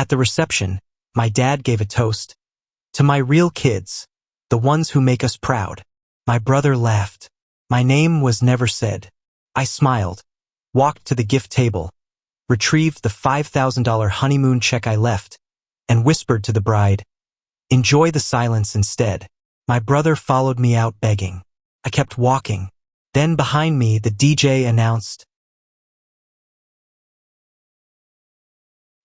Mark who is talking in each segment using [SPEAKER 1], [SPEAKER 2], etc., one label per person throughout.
[SPEAKER 1] At the reception, my dad gave a toast. To my real kids, the ones who make us proud. My brother laughed. My name was never said. I smiled, walked to the gift table, retrieved the $5,000 honeymoon check I left, and whispered to the bride, "Enjoy the silence instead." My brother followed me out begging. I kept walking. Then behind me, the DJ announced,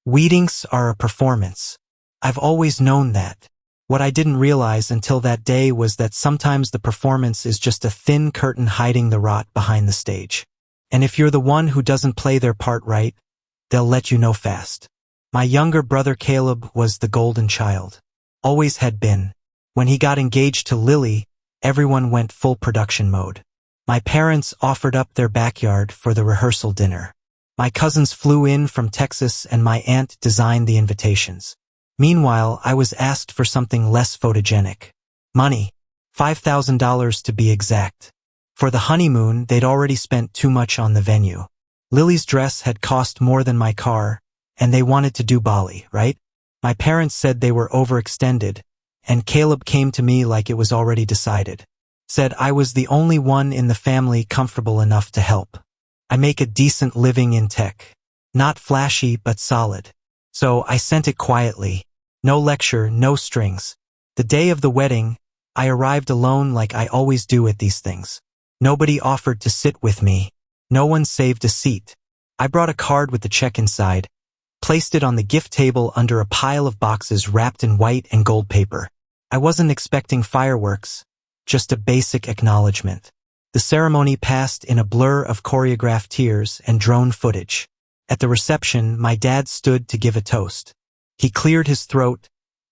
[SPEAKER 1] "Weddings are a performance." I've always known that. What I didn't realize until that day was that sometimes the performance is just a thin curtain hiding the rot behind the stage. And if you're the one who doesn't play their part right, they'll let you know fast. My younger brother Caleb was the golden child. Always had been. When he got engaged to Lily, everyone went full production mode. My parents offered up their backyard for the rehearsal dinner. My cousins flew in from Texas and my aunt designed the invitations. Meanwhile, I was asked for something less photogenic. Money. $5,000 to be exact. For the honeymoon, they'd already spent too much on the venue. Lily's dress had cost more than my car, and they wanted to do Bali, right? My parents said they were overextended, and Caleb came to me like it was already decided. Said I was the only one in the family comfortable enough to help. I make a decent living in tech. Not flashy, but solid. So I sent it quietly. No lecture, no strings. The day of the wedding, I arrived alone like I always do at these things. Nobody offered to sit with me. No one saved a seat. I brought a card with the check inside, placed it on the gift table under a pile of boxes wrapped in white and gold paper. I wasn't expecting fireworks, just a basic acknowledgement. The ceremony passed in a blur of choreographed tears and drone footage. At the reception, my dad stood to give a toast. He cleared his throat,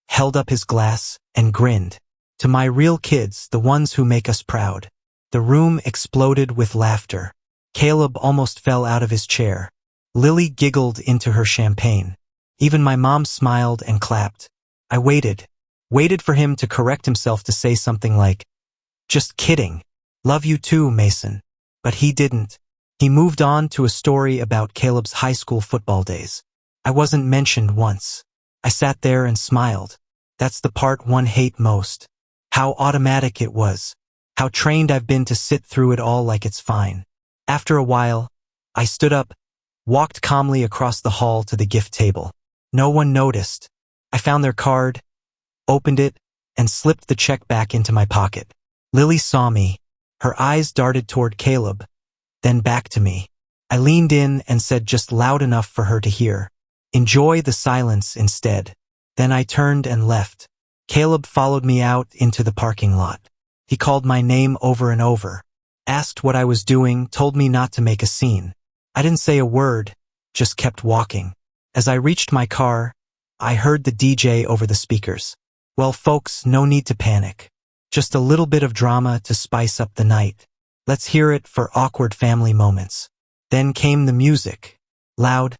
[SPEAKER 1] held up his glass, and grinned. To my real kids, the ones who make us proud. The room exploded with laughter. Caleb almost fell out of his chair. Lily giggled into her champagne. Even my mom smiled and clapped. I waited for him to correct himself to say something like, "Just kidding. Love you too, Mason." But he didn't. He moved on to a story about Caleb's high school football days. I wasn't mentioned once. I sat there and smiled. That's the part one hate most. How automatic it was. How trained I've been to sit through it all like it's fine. After a while, I stood up, walked calmly across the hall to the gift table. No one noticed. I found their card, opened it, and slipped the check back into my pocket. Lily saw me. Her eyes darted toward Caleb, then back to me. I leaned in and said just loud enough for her to hear, "Enjoy the silence instead." Then I turned and left. Caleb followed me out into the parking lot. He called my name over and over, asked what I was doing, told me not to make a scene. I didn't say a word, just kept walking. As I reached my car, I heard the DJ over the speakers. "Well, folks, no need to panic. Just a little bit of drama to spice up the night. Let's hear it for awkward family moments." Then came the music. Loud,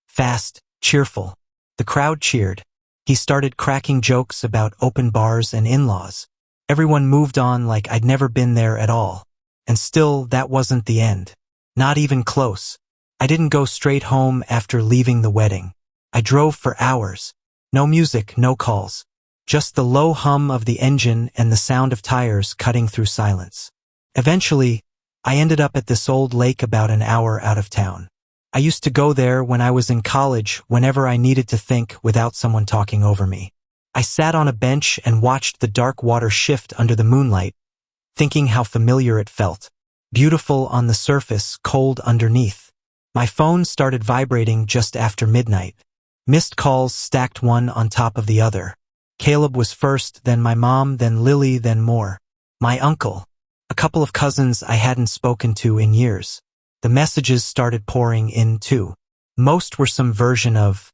[SPEAKER 1] fast, cheerful. The crowd cheered. He started cracking jokes about open bars and in-laws. Everyone moved on like I'd never been there at all. And still, that wasn't the end. Not even close. I didn't go straight home after leaving the wedding. I drove for hours. No music, no calls. Just the low hum of the engine and the sound of tires cutting through silence. Eventually, I ended up at this old lake about an hour out of town. I used to go there when I was in college whenever I needed to think without someone talking over me. I sat on a bench and watched the dark water shift under the moonlight, thinking how familiar it felt. Beautiful on the surface, cold underneath. My phone started vibrating just after midnight. Missed calls stacked one on top of the other. Caleb was first, then my mom, then Lily, then more. My uncle. A couple of cousins I hadn't spoken to in years. The messages started pouring in too. Most were some version of,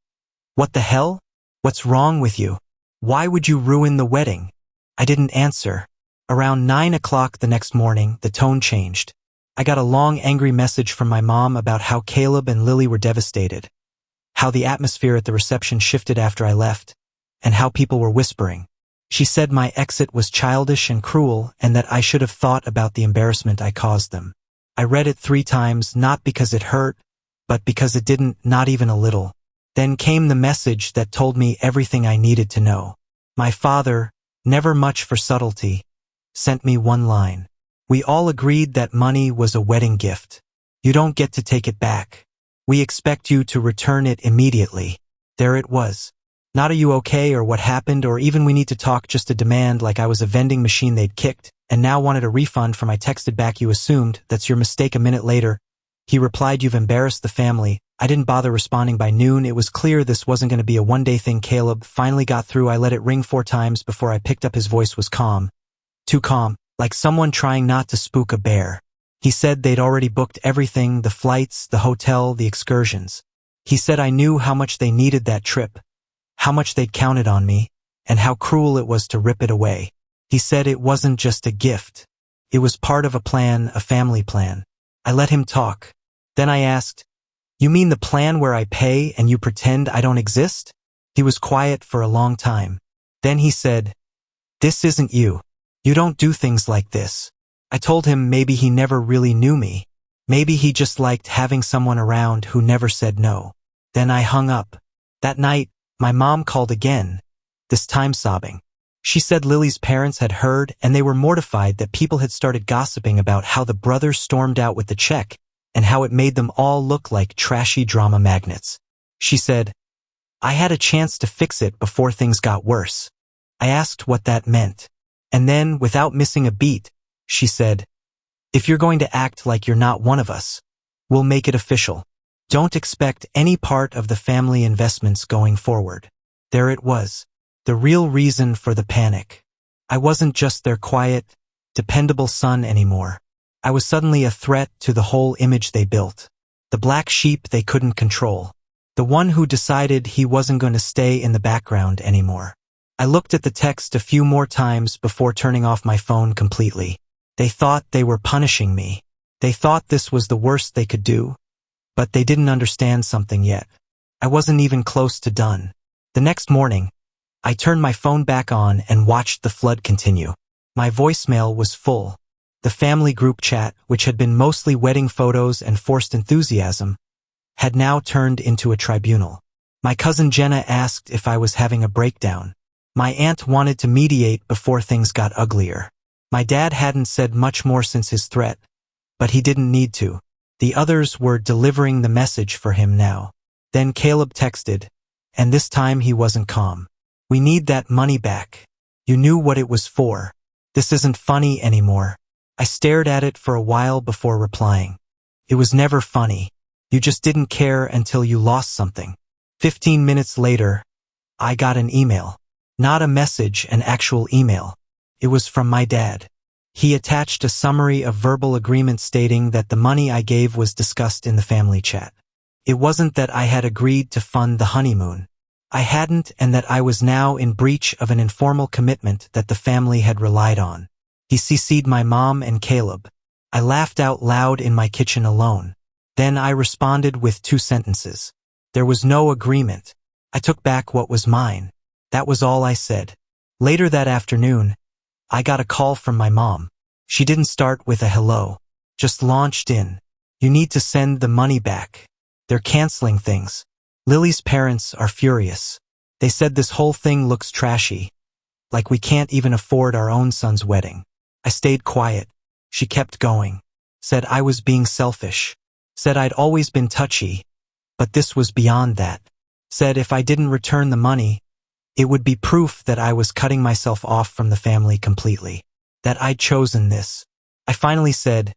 [SPEAKER 1] "What the hell? What's wrong with you? Why would you ruin the wedding?" I didn't answer. Around 9 o'clock the next morning, the tone changed. I got a long, angry message from my mom about how Caleb and Lily were devastated, how the atmosphere at the reception shifted after I left, and how people were whispering. She said my exit was childish and cruel and that I should have thought about the embarrassment I caused them. I read it 3 times, not because it hurt, but because it didn't, not even a little. Then came the message that told me everything I needed to know. My father, never much for subtlety, sent me one line. We all agreed that money was a wedding gift. You don't get to take it back. We expect you to return it immediately. There it was. Not are you okay or what happened or even we need to talk, just a demand like I was a vending machine they'd kicked and now wanted a refund from I texted back, you assumed, that's your mistake. A minute later, he replied, you've embarrassed the family. I didn't bother responding by noon. It was clear this wasn't going to be a one-day thing. Caleb finally got through. I let it ring 4 times before I picked up. His voice was calm. Too calm, like someone trying not to spook a bear. He said they'd already booked everything, the flights, the hotel, the excursions. He said I knew how much they needed that trip, how much they'd counted on me, and how cruel it was to rip it away. He said it wasn't just a gift. It was part of a plan, a family plan. I let him talk. Then I asked, you mean the plan where I pay and you pretend I don't exist? He was quiet for a long time. Then he said, this isn't you. You don't do things like this. I told him maybe he never really knew me. Maybe he just liked having someone around who never said no. Then I hung up. That night, my mom called again, this time sobbing. She said Lily's parents had heard and they were mortified that people had started gossiping about how the brothers stormed out with the check and how it made them all look like trashy drama magnets. She said, I had a chance to fix it before things got worse. I asked what that meant. And then, without missing a beat, she said, if you're going to act like you're not one of us, we'll make it official. Don't expect any part of the family investments going forward. There it was, the real reason for the panic. I wasn't just their quiet, dependable son anymore. I was suddenly a threat to the whole image they built. The black sheep they couldn't control. The one who decided he wasn't going to stay in the background anymore. I looked at the text a few more times before turning off my phone completely. They thought they were punishing me. They thought this was the worst they could do. But they didn't understand something yet. I wasn't even close to done. The next morning, I turned my phone back on and watched the flood continue. My voicemail was full. The family group chat, which had been mostly wedding photos and forced enthusiasm, had now turned into a tribunal. My cousin Jenna asked if I was having a breakdown. My aunt wanted to mediate before things got uglier. My dad hadn't said much more since his threat, but he didn't need to. The others were delivering the message for him now. Then Caleb texted, and this time he wasn't calm. We need that money back. You knew what it was for. This isn't funny anymore. I stared at it for a while before replying. It was never funny. You just didn't care until you lost something. 15 minutes later, I got an email. Not a message, an actual email. It was from my dad. He attached a summary of verbal agreement stating that the money I gave was discussed in the family chat. It wasn't that I had agreed to fund the honeymoon. I hadn't, and that I was now in breach of an informal commitment that the family had relied on. He CC'd my mom and Caleb. I laughed out loud in my kitchen alone. Then I responded with 2 sentences. There was no agreement. I took back what was mine. That was all I said. Later that afternoon, I got a call from my mom. She didn't start with a hello. Just launched in. You need to send the money back. They're canceling things. Lily's parents are furious. They said this whole thing looks trashy. Like we can't even afford our own son's wedding. I stayed quiet. She kept going. Said I was being selfish. Said I'd always been touchy. But this was beyond that. Said if I didn't return the money, it would be proof that I was cutting myself off from the family completely. That I'd chosen this. I finally said,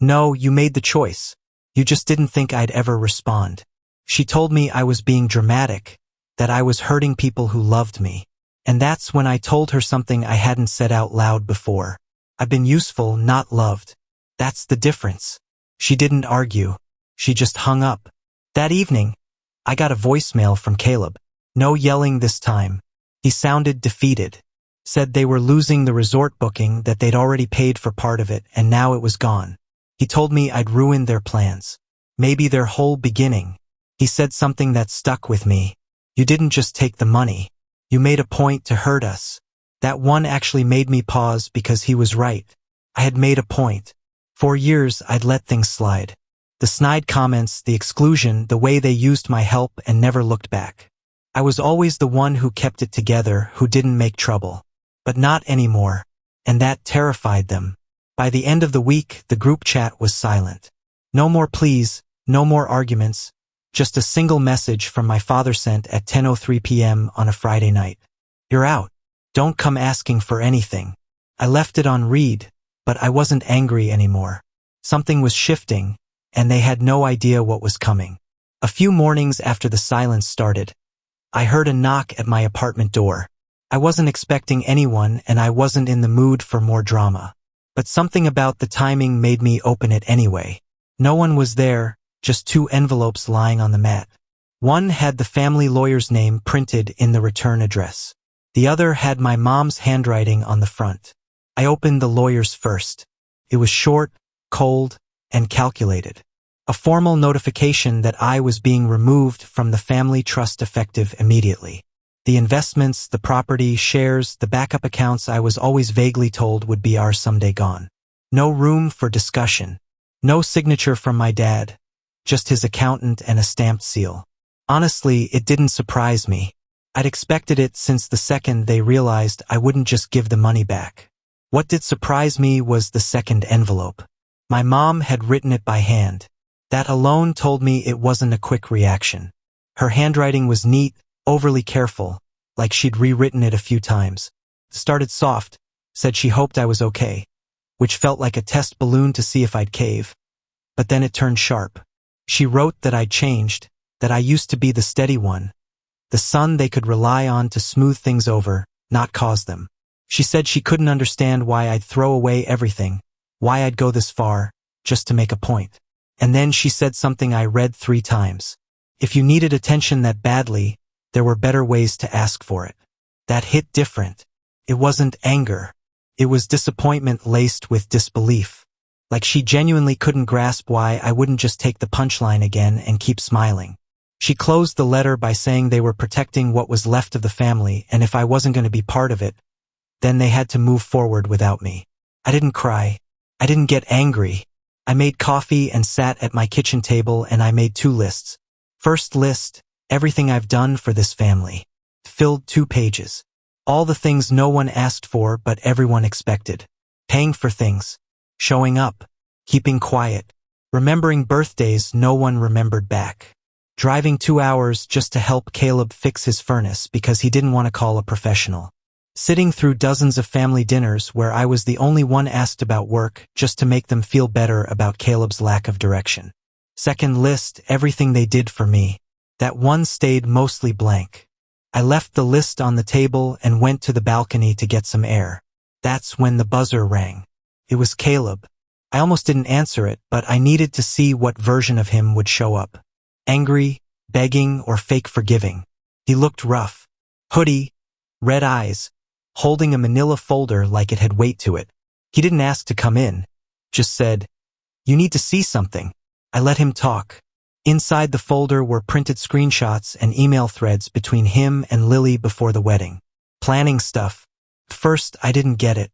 [SPEAKER 1] no, you made the choice. You just didn't think I'd ever respond. She told me I was being dramatic, that I was hurting people who loved me. And that's when I told her something I hadn't said out loud before. I've been useful, not loved. That's the difference. She didn't argue. She just hung up. That evening, I got a voicemail from Caleb. No yelling this time. He sounded defeated. Said they were losing the resort booking, that they'd already paid for part of it and now it was gone. He told me I'd ruined their plans. Maybe their whole beginning. He said something that stuck with me. You didn't just take the money. You made a point to hurt us. That one actually made me pause because he was right. I had made a point. For years I'd let things slide. The snide comments, the exclusion, the way they used my help and never looked back. I was always the one who kept it together, who didn't make trouble. But not anymore. And that terrified them. By the end of the week, the group chat was silent. No more pleas, no more arguments, just a single message from my father sent at 10:03 p.m. on a Friday night. You're out. Don't come asking for anything. I left it on read, but I wasn't angry anymore. Something was shifting, and they had no idea what was coming. A few mornings after the silence started, I heard a knock at my apartment door. I wasn't expecting anyone, and I wasn't in the mood for more drama. But something about the timing made me open it anyway. No one was there, just 2 envelopes lying on the mat. One had the family lawyer's name printed in the return address. The other had my mom's handwriting on the front. I opened the lawyer's first. It was short, cold, and calculated. A formal notification that I was being removed from the family trust effective immediately. The investments, the property, shares, the backup accounts I was always vaguely told would be ours someday gone. No room for discussion. No signature from my dad. Just his accountant and a stamped seal. Honestly, it didn't surprise me. I'd expected it since the second they realized I wouldn't just give the money back. What did surprise me was the second envelope. My mom had written it by hand. That alone told me it wasn't a quick reaction. Her handwriting was neat, overly careful, like she'd rewritten it a few times. Started soft, said she hoped I was okay, which felt like a test balloon to see if I'd cave. But then it turned sharp. She wrote that I'd changed, that I used to be the steady one, the son they could rely on to smooth things over, not cause them. She said she couldn't understand why I'd throw away everything, why I'd go this far, just to make a point. And then she said something I read 3 times. If you needed attention that badly, there were better ways to ask for it. That hit different. It wasn't anger. It was disappointment laced with disbelief. Like she genuinely couldn't grasp why I wouldn't just take the punchline again and keep smiling. She closed the letter by saying they were protecting what was left of the family, and if I wasn't going to be part of it, then they had to move forward without me. I didn't cry. I didn't get angry. I made coffee and sat at my kitchen table and I made 2 lists. First list, everything I've done for this family. Filled 2 pages. All the things no one asked for but everyone expected. Paying for things. Showing up. Keeping quiet. Remembering birthdays no one remembered back. Driving 2 hours just to help Caleb fix his furnace because he didn't want to call a professional. Sitting through dozens of family dinners where I was the only one asked about work just to make them feel better about Caleb's lack of direction. Second list, everything they did for me. That one stayed mostly blank. I left the list on the table and went to the balcony to get some air. That's when the buzzer rang. It was Caleb. I almost didn't answer it, but I needed to see what version of him would show up. Angry, begging, or fake forgiving. He looked rough. Hoodie, red eyes, holding a manila folder like it had weight to it. He didn't ask to come in, just said, "You need to see something." I let him talk. Inside the folder were printed screenshots and email threads between him and Lily before the wedding. Planning stuff. First, I didn't get it.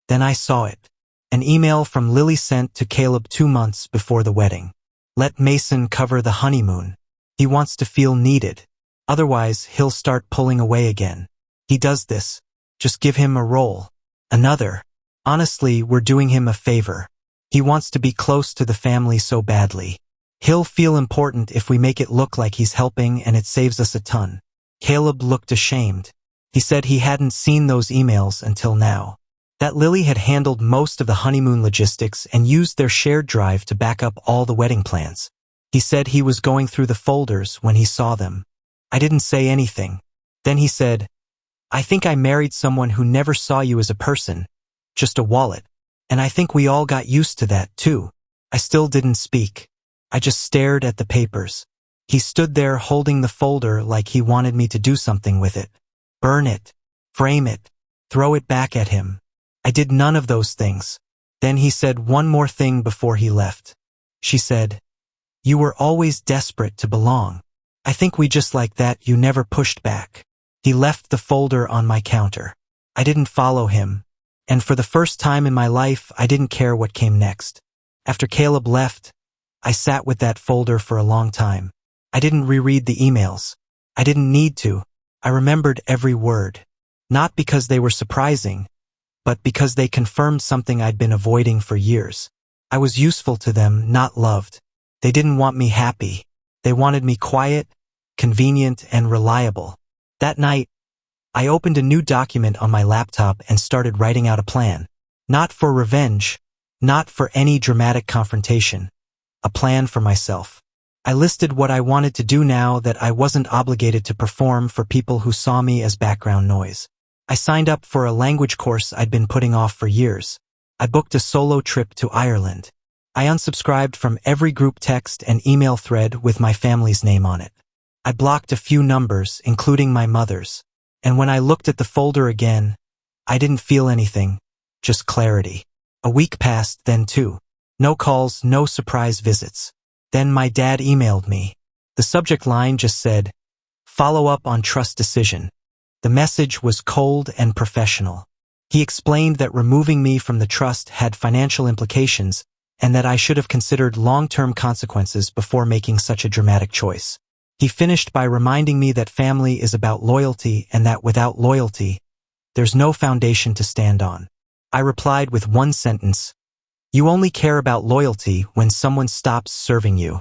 [SPEAKER 1] Then I saw it. An email from Lily sent to Caleb 2 months before the wedding. Let Mason cover the honeymoon. He wants to feel needed. Otherwise, he'll start pulling away again. He does this. Just give him a role. Another. Honestly, we're doing him a favor. He wants to be close to the family so badly. He'll feel important if we make it look like he's helping, and it saves us a ton. Caleb looked ashamed. He said he hadn't seen those emails until now. That Lily had handled most of the honeymoon logistics and used their shared drive to back up all the wedding plans. He said he was going through the folders when he saw them. I didn't say anything. Then he said, "I think I married someone who never saw you as a person, just a wallet. And I think we all got used to that, too." I still didn't speak. I just stared at the papers. He stood there holding the folder like he wanted me to do something with it. Burn it. Frame it. Throw it back at him. I did none of those things. Then he said one more thing before he left. She said, "You were always desperate to belong. I think we just like that you never pushed back." He left the folder on my counter. I didn't follow him. And for the first time in my life, I didn't care what came next. After Caleb left, I sat with that folder for a long time. I didn't reread the emails. I didn't need to. I remembered every word. Not because they were surprising, but because they confirmed something I'd been avoiding for years. I was useful to them, not loved. They didn't want me happy. They wanted me quiet, convenient, and reliable. That night, I opened a new document on my laptop and started writing out a plan. Not for revenge, not for any dramatic confrontation. A plan for myself. I listed what I wanted to do now that I wasn't obligated to perform for people who saw me as background noise. I signed up for a language course I'd been putting off for years. I booked a solo trip to Ireland. I unsubscribed from every group text and email thread with my family's name on it. I blocked a few numbers, including my mother's. And when I looked at the folder again, I didn't feel anything, just clarity. A week passed then too. No calls, no surprise visits. Then my dad emailed me. The subject line just said, "Follow up on trust decision." The message was cold and professional. He explained that removing me from the trust had financial implications and that I should have considered long-term consequences before making such a dramatic choice. He finished by reminding me that family is about loyalty and that without loyalty, there's no foundation to stand on. I replied with one sentence, "You only care about loyalty when someone stops serving you."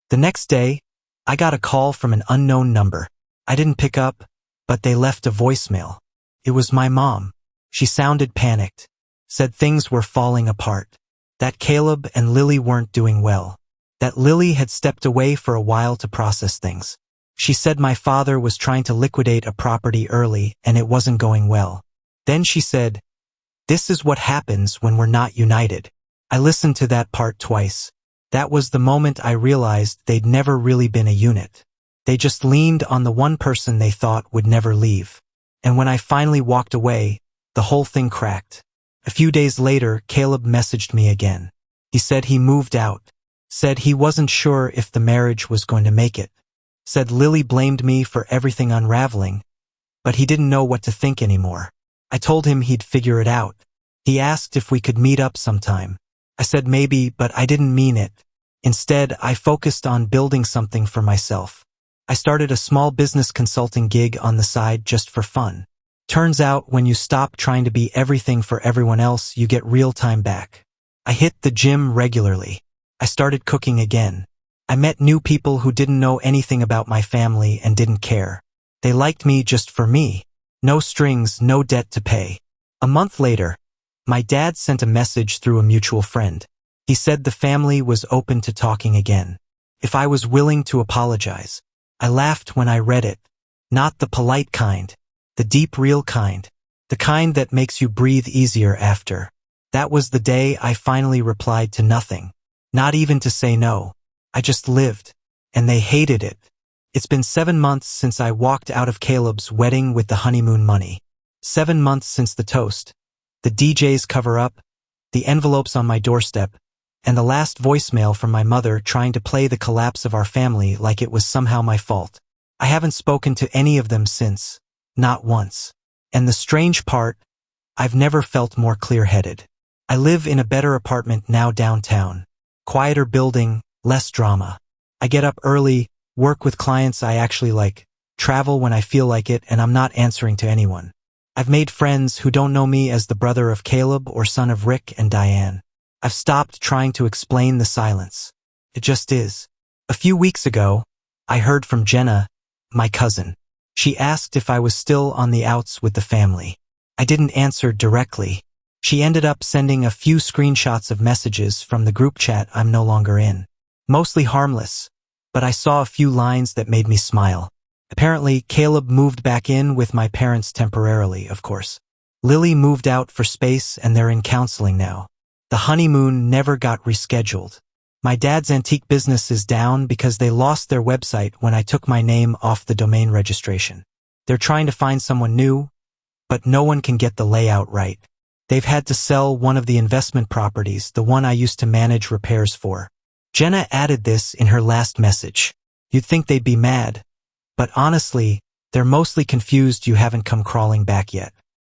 [SPEAKER 1] The next day, I got a call from an unknown number. I didn't pick up, but they left a voicemail. It was my mom. She sounded panicked, said things were falling apart, that Caleb and Lily weren't doing well, that Lily had stepped away for a while to process things. She said my father was trying to liquidate a property early and it wasn't going well. Then she said, "This is what happens when we're not united." I listened to that part twice. That was the moment I realized they'd never really been a unit. They just leaned on the one person they thought would never leave. And when I finally walked away, the whole thing cracked. A few days later, Caleb messaged me again. He said he moved out. Said he wasn't sure if the marriage was going to make it. Said Lily blamed me for everything unraveling, but he didn't know what to think anymore. I told him he'd figure it out. He asked if we could meet up sometime. I said maybe, but I didn't mean it. Instead, I focused on building something for myself. I started a small business consulting gig on the side just for fun. Turns out when you stop trying to be everything for everyone else, you get real time back. I hit the gym regularly. I started cooking again. I met new people who didn't know anything about my family and didn't care. They liked me just for me. No strings, no debt to pay. A month later, my dad sent a message through a mutual friend. He said the family was open to talking again. If I was willing to apologize. I laughed when I read it. Not the polite kind. The deep, real kind. The kind that makes you breathe easier after. That was the day I finally replied to nothing. Not even to say no. I just lived. And they hated it. It's been 7 months since I walked out of Caleb's wedding with the honeymoon money. 7 months since the toast. The DJ's cover-up. The envelopes on my doorstep. And the last voicemail from my mother trying to play the collapse of our family like it was somehow my fault. I haven't spoken to any of them since. Not once. And the strange part, I've never felt more clear-headed. I live in a better apartment now downtown. Quieter building, less drama. I get up early, work with clients I actually like, travel when I feel like it, and I'm not answering to anyone. I've made friends who don't know me as the brother of Caleb or son of Rick and Diane. I've stopped trying to explain the silence. It just is. A few weeks ago, I heard from Jenna, my cousin. She asked if I was still on the outs with the family. I didn't answer directly. She ended up sending a few screenshots of messages from the group chat I'm no longer in. Mostly harmless, but I saw a few lines that made me smile. Apparently, Caleb moved back in with my parents temporarily, of course. Lily moved out for space and they're in counseling now. The honeymoon never got rescheduled. My dad's antique business is down because they lost their website when I took my name off the domain registration. They're trying to find someone new, but no one can get the layout right. They've had to sell one of the investment properties, the one I used to manage repairs for. Jenna added this in her last message. You'd think they'd be mad, but honestly, they're mostly confused you haven't come crawling back yet.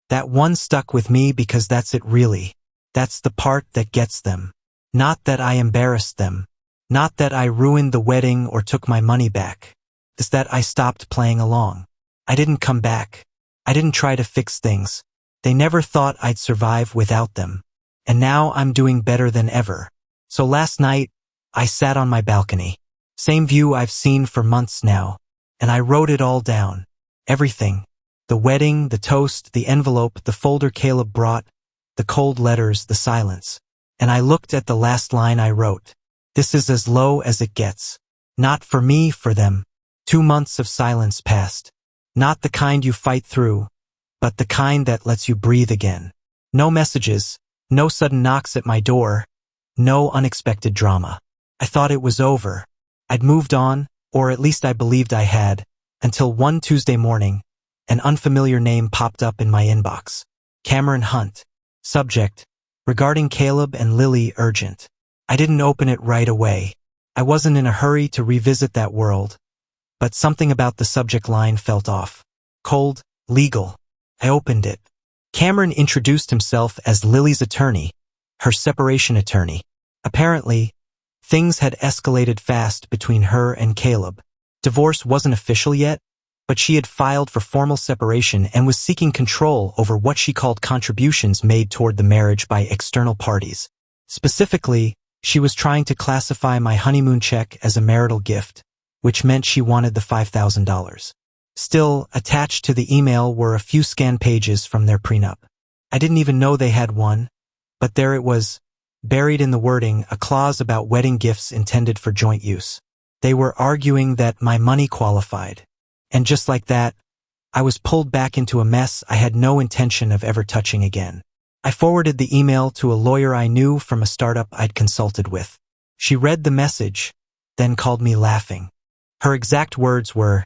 [SPEAKER 1] That one stuck with me because that's it really. That's the part that gets them. Not that I embarrassed them. Not that I ruined the wedding or took my money back. It's that I stopped playing along. I didn't come back. I didn't try to fix things. They never thought I'd survive without them. And now I'm doing better than ever. So last night, I sat on my balcony. Same view I've seen for months now. And I wrote it all down. Everything. The wedding, the toast, the envelope, the folder Caleb brought, the cold letters, the silence. And I looked at the last line I wrote. This is as low as it gets. Not for me, for them. 2 months of silence passed. Not the kind you fight through, but the kind that lets you breathe again. No messages, no sudden knocks at my door, no unexpected drama. I thought it was over. I'd moved on, or at least I believed I had, until one Tuesday morning, an unfamiliar name popped up in my inbox. Cameron Hunt. Subject: regarding Caleb and Lily, urgent. I didn't open it right away. I wasn't in a hurry to revisit that world, but something about the subject line felt off. Cold, legal. I opened it. Cameron introduced himself as Lily's attorney, her separation attorney. Apparently, things had escalated fast between her and Caleb. Divorce wasn't official yet, but she had filed for formal separation and was seeking control over what she called contributions made toward the marriage by external parties. Specifically, she was trying to classify my honeymoon check as a marital gift, which meant she wanted the $5,000. Still, attached to the email were a few scanned pages from their prenup. I didn't even know they had one, but there it was, buried in the wording, a clause about wedding gifts intended for joint use. They were arguing that my money qualified. And just like that, I was pulled back into a mess I had no intention of ever touching again. I forwarded the email to a lawyer I knew from a startup I'd consulted with. She read the message, then called me laughing. Her exact words were,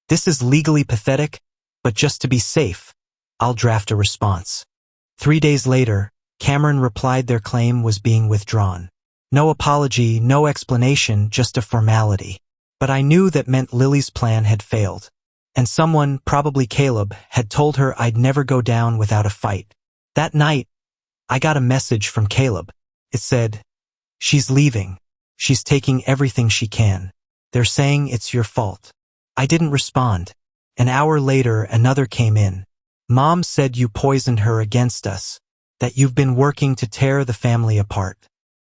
[SPEAKER 1] "This is legally pathetic, but just to be safe, I'll draft a response." 3 days later, Cameron replied their claim was being withdrawn. No apology, no explanation, just a formality. But I knew that meant Lily's plan had failed. And someone, probably Caleb, had told her I'd never go down without a fight. That night, I got a message from Caleb. It said, "She's leaving. She's taking everything she can. They're saying it's your fault." I didn't respond. An hour later, another came in. "Mom said you poisoned her against us, that you've been working to tear the family apart.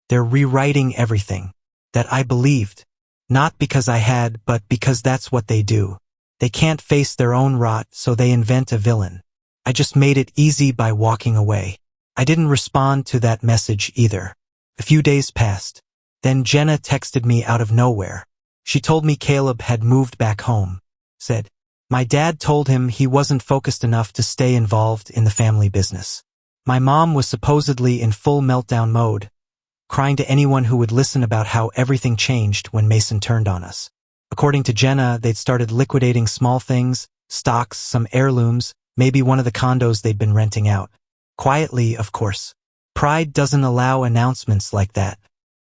[SPEAKER 1] They're rewriting everything." That I believed. Not because I had, but because that's what they do. They can't face their own rot, so they invent a villain. I just made it easy by walking away. I didn't respond to that message either. A few days passed. Then Jenna texted me out of nowhere. She told me Caleb had moved back home. Said, "My dad told him he wasn't focused enough to stay involved in the family business." My mom was supposedly in full meltdown mode, crying to anyone who would listen about how everything changed when Mason turned on us. According to Jenna, they'd started liquidating small things, stocks, some heirlooms, maybe one of the condos they'd been renting out. Quietly, of course. Pride doesn't allow announcements like that.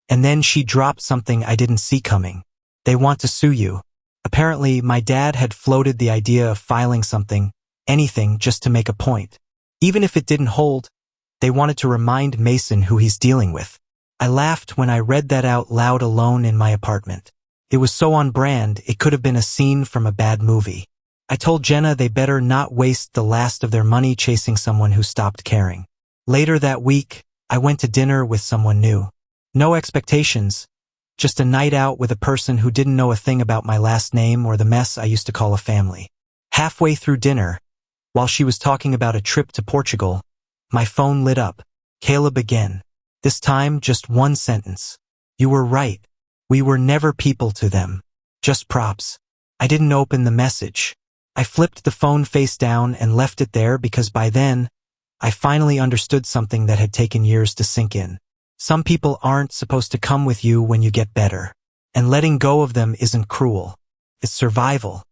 [SPEAKER 1] And then she dropped something I didn't see coming. "They want to sue you." Apparently, my dad had floated the idea of filing something, anything, just to make a point. Even if it didn't hold, they wanted to remind Mason who he's dealing with. I laughed when I read that out loud alone in my apartment. It was so on brand, it could have been a scene from a bad movie. I told Jenna they better not waste the last of their money chasing someone who stopped caring. Later that week, I went to dinner with someone new. No expectations, just a night out with a person who didn't know a thing about my last name or the mess I used to call a family. Halfway through dinner, while she was talking about a trip to Portugal, my phone lit up. Caleb again. This time, just one sentence. "You were right. We were never people to them. Just props." I didn't open the message. I flipped the phone face down and left it there because by then, I finally understood something that had taken years to sink in. Some people aren't supposed to come with you when you get better. And letting go of them isn't cruel. It's survival.